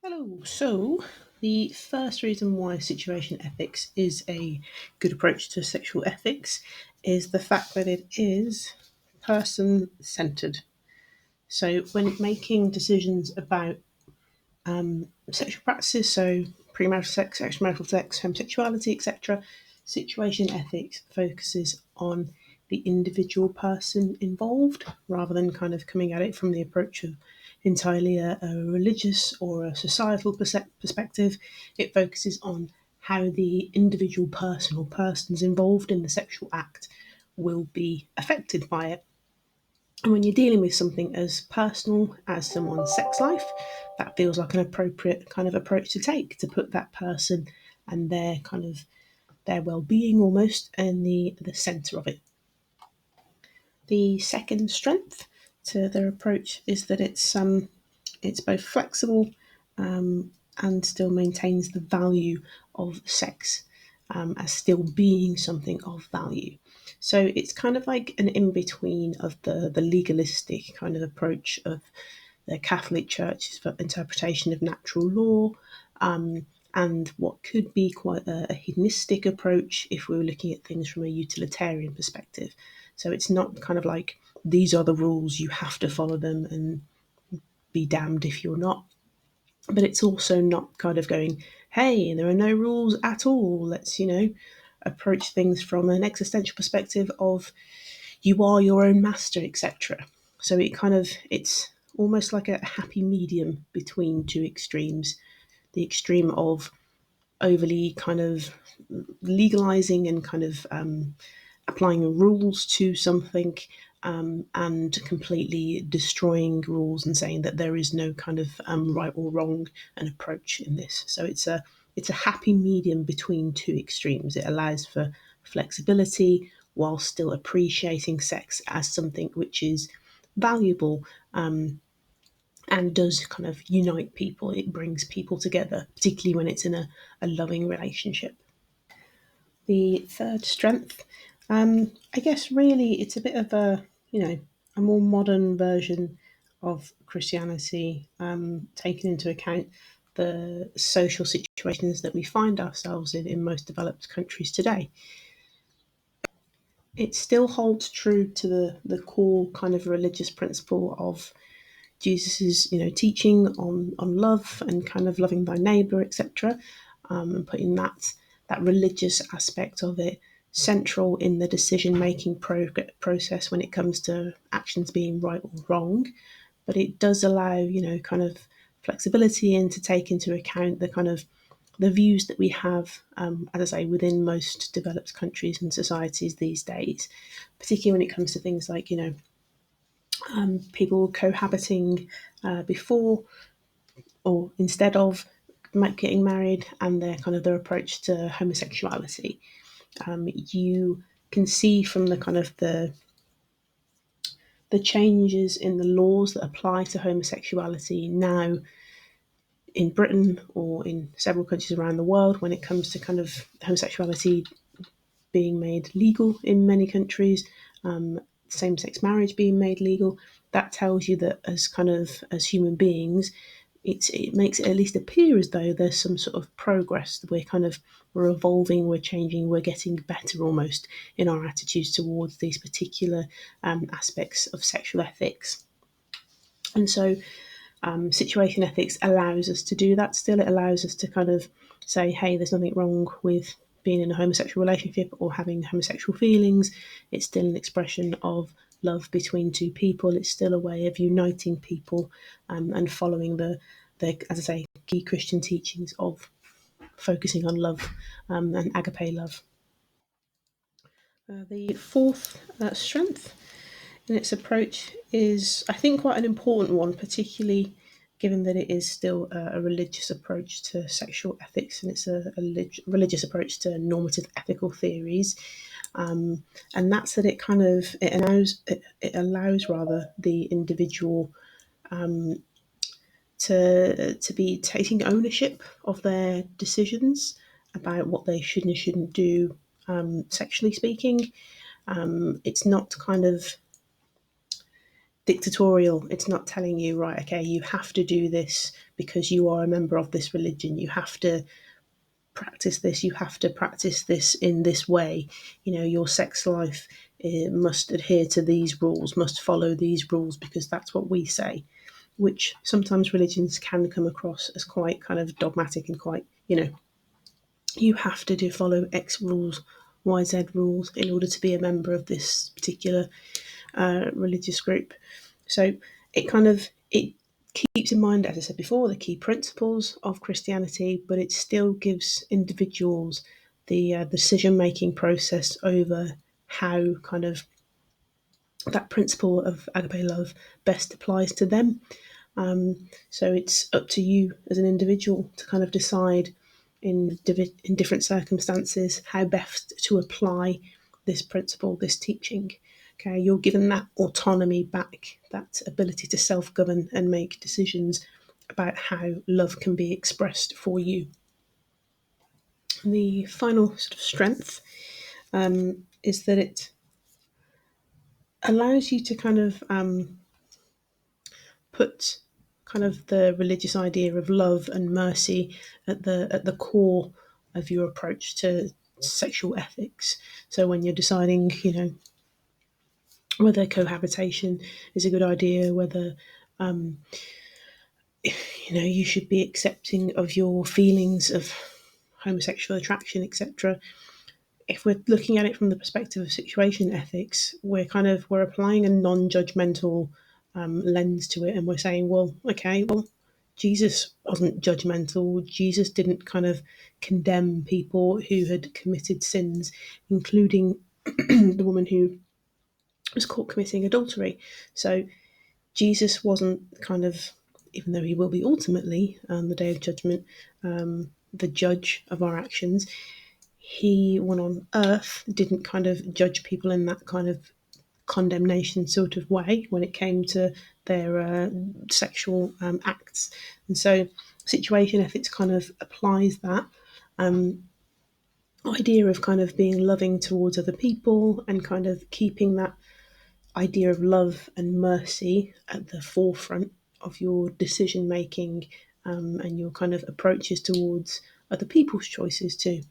Hello. So, the first reason why situation ethics is a good approach to sexual ethics is the fact that it is person centered. So, when making decisions about sexual practices, so premarital sex, extramarital sex, homosexuality, etc., situation ethics focuses on the individual person involved rather than kind of coming at it from the approach of entirely a religious or a societal perspective. It focuses on how the individual person or persons involved in the sexual act will be affected by it. And when you're dealing with something as personal as someone's sex life, that feels like an appropriate kind of approach to take to put that person and their kind of their well-being almost in the center of it. The second strength to their approach is that it's both flexible and still maintains the value of sex as still being something of value. So it's kind of like an in between of the legalistic kind of approach of the Catholic Church's interpretation of natural law, and what could be quite a hedonistic approach if we were looking at things from a utilitarian perspective. So it's not kind of like these are the rules, you have to follow them, and be damned if you're not. But it's also not kind of going, hey, there are no rules at all. Let's, approach things from an existential perspective of you are your own master, etc. So it's almost like a happy medium between two extremes. The extreme of overly kind of legalizing and kind of applying rules to something, and completely destroying rules and saying that there is no kind of right or wrong an approach in this. So it's a happy medium between two extremes. It allows for flexibility while still appreciating sex as something which is valuable, and does kind of unite people. It brings people together, particularly when it's in a loving relationship. The third strength, I guess, really, it's a bit of a more modern version of Christianity, taking into account the social situations that we find ourselves in most developed countries today. It still holds true to the core kind of religious principle of Jesus's, teaching on love and kind of loving thy neighbor, etc., and putting that religious aspect of it central in the decision making process when it comes to actions being right or wrong. But it does allow, kind of flexibility and to take into account the kind of the views that we have, as I say, within most developed countries and societies these days, particularly when it comes to things like, people cohabiting before or instead of getting married, and their approach to homosexuality. You can see from the kind of the changes in the laws that apply to homosexuality now in Britain or in several countries around the world when it comes to kind of homosexuality being made legal in many countries, same-sex marriage being made legal. That tells you that as human beings, it makes it at least appear as though there's some sort of progress. We're evolving, we're changing, we're getting better almost in our attitudes towards these particular aspects of sexual ethics. And so situation ethics allows us to do that still. It allows us to kind of say, hey, there's nothing wrong with being in a homosexual relationship or having homosexual feelings. It's still an expression of love between two people. It's still a way of uniting people, and following the, as I say, key Christian teachings of focusing on love, and agape love. The fourth strength in its approach is, I think, quite an important one, particularly given that it is still a religious approach to sexual ethics, and it's a religious approach to normative ethical theories. And that's that it allows rather the individual to be taking ownership of their decisions about what they should and shouldn't do, sexually speaking. It's not kind of dictatorial. It's not telling you, right, okay, you have to do this because you are a member of this religion. You have to practice this. You have to practice this in this way. You know, your sex life must adhere to these rules, must follow these rules because that's what we say. Which sometimes religions can come across as quite kind of dogmatic and quite, you have to do follow X rules, YZ rules in order to be a member of this particular religious group. So it keeps in mind, as I said before, the key principles of Christianity, but it still gives individuals the decision making process over how kind of that principle of agape love best applies to them. So it's up to you as an individual to kind of decide in different circumstances how best to apply this principle, this teaching. Okay, you're given that autonomy back, that ability to self-govern and make decisions about how love can be expressed for you. And the final sort of strength is that it allows you to kind of put kind of the religious idea of love and mercy at the core of your approach to sexual ethics. So when you're deciding, whether cohabitation is a good idea, whether you should be accepting of your feelings of homosexual attraction, etc. If we're looking at it from the perspective of situation ethics, we're applying a non-judgmental lens to it, and we're saying, well, okay, well, Jesus wasn't judgmental. Jesus didn't kind of condemn people who had committed sins, including the woman who was caught committing adultery. So Jesus wasn't kind of, even though he will be ultimately on the day of judgment, the judge of our actions, he, when on earth, didn't kind of judge people in that kind of condemnation sort of way when it came to their sexual acts. And so situation ethics kind of applies that idea of kind of being loving towards other people and kind of keeping that idea of love and mercy at the forefront of your decision making and your kind of approaches towards other people's choices too.